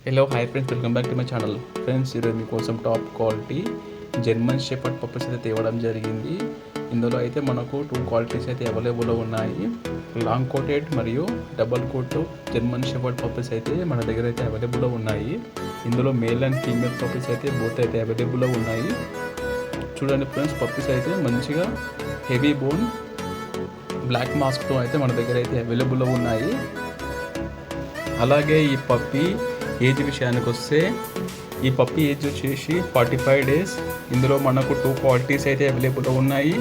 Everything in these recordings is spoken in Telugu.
Hello hi friends, welcome back to my channel. Friends, ఈరోజు మీకోసం top quality German shepherd puppies అయితే తేవడం జరిగింది. ఇందులో అయితే మనకు 2 క్వాలిటీస్ అయితే అవైలబుల్లో ఉన్నాయి. లాంగ్ కోటెడ్ మరియు double coat German shepherd puppies అయితే మన దగ్గర అయితే అవైలబుల్లో ఉన్నాయి. ఇందులో మేల్ అండ్ ఫీమేల్ పప్పీస్ అయితే బోత్ అయితే అవైలబుల్లో ఉన్నాయి. చూడండి ఫ్రెండ్స్, పప్పీస్ అయితే మంచిగా హెవీ బోన్ బ్లాక్ మాస్క్తో అయితే మన దగ్గర అయితే అవైలబుల్లో ఉన్నాయి. అలాగే ఈ పప్పీ ఏజ్ విషయానికి వస్తే ఈ పప్పీ ఏజ్ వచ్చేసి 45 డేస్. ఇందులో మనకు 2 క్వాలిటీస్ అయితే అవైలబుల్లో ఉన్నాయి.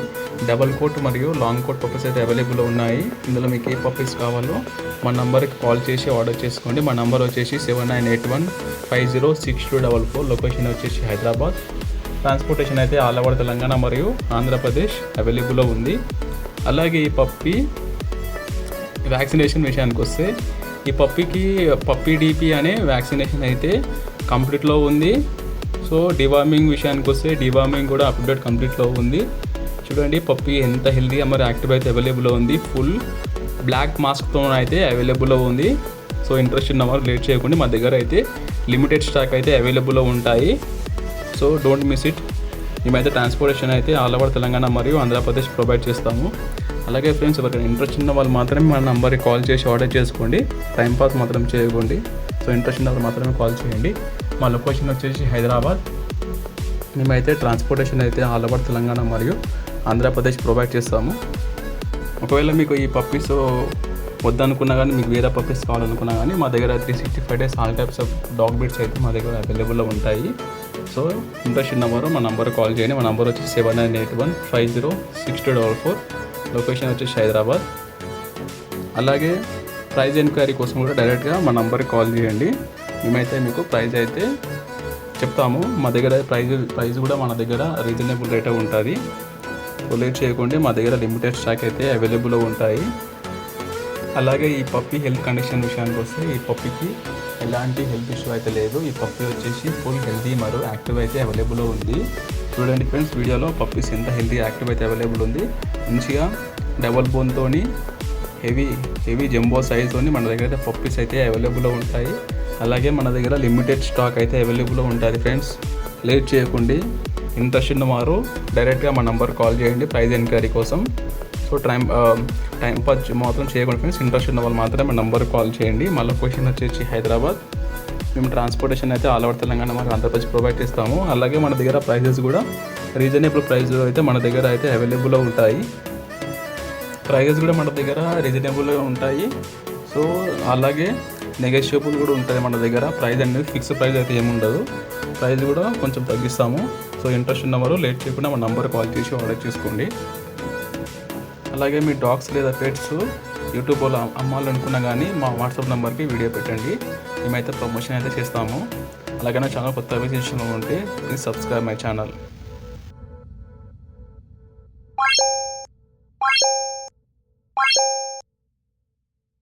డబల్ కోట్ మరియు లాంగ్ కోట్ పప్పీస్ అయితే అవైలబుల్లో ఉన్నాయి. ఇందులో మీకు ఏ పప్పీస్ కావాలో మా నంబర్కి కాల్ చేసి ఆర్డర్ చేసుకోండి. మా నంబర్ వచ్చేసి 7981506244. లొకేషన్ వచ్చేసి హైదరాబాద్. ట్రాన్స్పోర్టేషన్ అయితే ఆల్ ఓవర్ తెలంగాణ మరియు ఆంధ్రప్రదేశ్ అవైలబుల్లో ఉంది. అలాగే ఈ పప్పీ వ్యాక్సినేషన్ విషయానికి వస్తే ఈ పప్పీకి పప్పీ డీపీ అనే వ్యాక్సినేషన్ అయితే కంప్లీట్లో ఉంది. సో డివార్మింగ్ విషయానికి వస్తే డివార్మింగ్ కూడా అప్డేట్ కంప్లీట్లో ఉంది. చూడండి పప్పీ ఎంత హెల్తీగా మరి యాక్టివ్ అయితే అవైలబుల్లో ఉంది. ఫుల్ బ్లాక్ మాస్క్తో అయితే అవైలబుల్లో ఉంది. సో ఇంట్రెస్ట్ ఉన్న వారు లేట్ చేయకుండా మా దగ్గర అయితే లిమిటెడ్ స్టాక్ అయితే అవైలబుల్లో ఉంటాయి. So don't miss it. మేమైతే ట్రాన్స్పోర్టేషన్ అయితే ఆల్ ఓవర్ తెలంగాణ మరియు ఆంధ్రప్రదేశ్ ప్రొవైడ్ చేస్తాము. అలాగే ఫ్రెండ్స్, ఎవరికైనా ఇంట్రెస్ట్ ఉన్న వాళ్ళు మాత్రమే మా నంబర్కి కాల్ చేసి ఆర్డర్ చేసుకోండి. టైంపాస్ మాత్రం చేయకండి. సో ఇంట్రెస్ట్ ఉన్న వాళ్ళు మాత్రమే కాల్ చేయండి. మా లొకేషన్ వచ్చేసి హైదరాబాద్. మేమైతే ట్రాన్స్పోర్టేషన్ అయితే ఆల్ ఓవర్ తెలంగాణ మరియు ఆంధ్రప్రదేశ్ ప్రొవైడ్ చేస్తాము. ఒకవేళ మీకు ఈ పప్పీస్ వద్దనుకున్నా కానీ, మీకు వేరే పప్పీస్ కావాలనుకున్నా కానీ మా దగ్గర 365 days all types of dog breeds అయితే మా దగ్గర అవైలబుల్లో ఉంటాయి. సో ఇంట్రెస్ట్ ఉన్నవారు మా నంబర్ కాల్ చేయండి. మా నంబర్ వచ్చి 7981506244. లొకేషన్ వచ్చేసి హైదరాబాద్. అలాగే ప్రైజ్ ఎంక్వైరీ కోసం కూడా డైరెక్ట్గా మా నంబర్కి కాల్ చేయండి. మేమైతే మీకు ప్రైజ్ అయితే చెప్తాము. మా దగ్గర ప్రైజ్ కూడా మన దగ్గర రీజనబుల్ రేటే ఉంటుంది. సో లేట్ చేయకుండా మా దగ్గర లిమిటెడ్ స్టాక్ అయితే అవైలబుల్లో ఉంటాయి. అలాగే ఈ పప్పీ హెల్త్ కండిషన్ విషయానికి వస్తే ఈ పప్పీకి ఎలాంటి హెల్త్ ఇష్యూ అయితే లేదు. ఈ పప్పీ వచ్చేసి ఫుల్ హెల్తీ మరియు యాక్టివ్ అయితే అవైలబుల్లో ఉంది. చూడండి ఫ్రెండ్స్, వీడియోలో పప్పీస్ ఎంత హెల్తీ యాక్టివ్ అయితే అవైలబుల్ ఉంది. మంచిగా డబల్ బోన్తోని హెవీ జంబో సైజ్తోని మన దగ్గర అయితే పప్పీస్ అయితే అవైలబుల్లో ఉంటాయి. అలాగే మన దగ్గర లిమిటెడ్ స్టాక్ అయితే అవైలబుల్లో ఉంటుంది. ఫ్రెండ్స్, లేట్ చేయకండి. ఇంట్రెస్ట్ ఉన్నవారు డైరెక్ట్గా మా నంబర్ కాల్ చేయండి ప్రైజ్ ఎంక్వైరీ కోసం. సో టైం పాస్ మాత్రం చేయకండి ఫ్రెండ్స్. ఇంట్రెస్ట్ ఉన్న వాళ్ళు మాత్రం మా నంబర్ కాల్ చేయండి. మా లొకేషన్ వచ్చేసి హైదరాబాద్. మేము ట్రాన్స్పోర్టేషన్ అయితే ఆల్ ఓవర్ తెలంగాణ మరియు ఆంధ్రప్రదేశ్ ప్రొవైడ్ చేస్తాము. అలాగే మన దగ్గర ప్రైజెస్ కూడా రీజనబుల్ ప్రైస్ అయితే మన దగ్గర అయితే అవైలబుల్లో ఉంటాయి. ప్రైజెస్ కూడా మన దగ్గర రీజనబుల్గా ఉంటాయి. సో అలాగే నెగోషియబుల్ కూడా ఉంటుంది మన దగ్గర. ప్రైస్ అనేది ఫిక్స్డ్ ప్రైస్ అయితే ఏముండదు. ప్రైస్ కూడా కొంచెం తగ్గిస్తాము. సో ఇంట్రెస్ట్ ఉన్నవారు లేట్ చేయకుండా మా నంబర్ కాల్ చేసి ఆర్డర్ చేసుకోండి. అలాగే మీ డాగ్స్ లేదా పెట్స్ యూట్యూబ్లో అమ్మాలనుకున్నా కానీ మా వాట్సాప్ నెంబర్కి వీడియో పెట్టండి. మేమైతే ప్రమోషన్ అయితే చేస్తాము. అలాగే నా ఛానల్ కొత్త విశేషంలో ఉంటే ప్లీజ్ సబ్స్క్రైబ్ మై ఛానల్.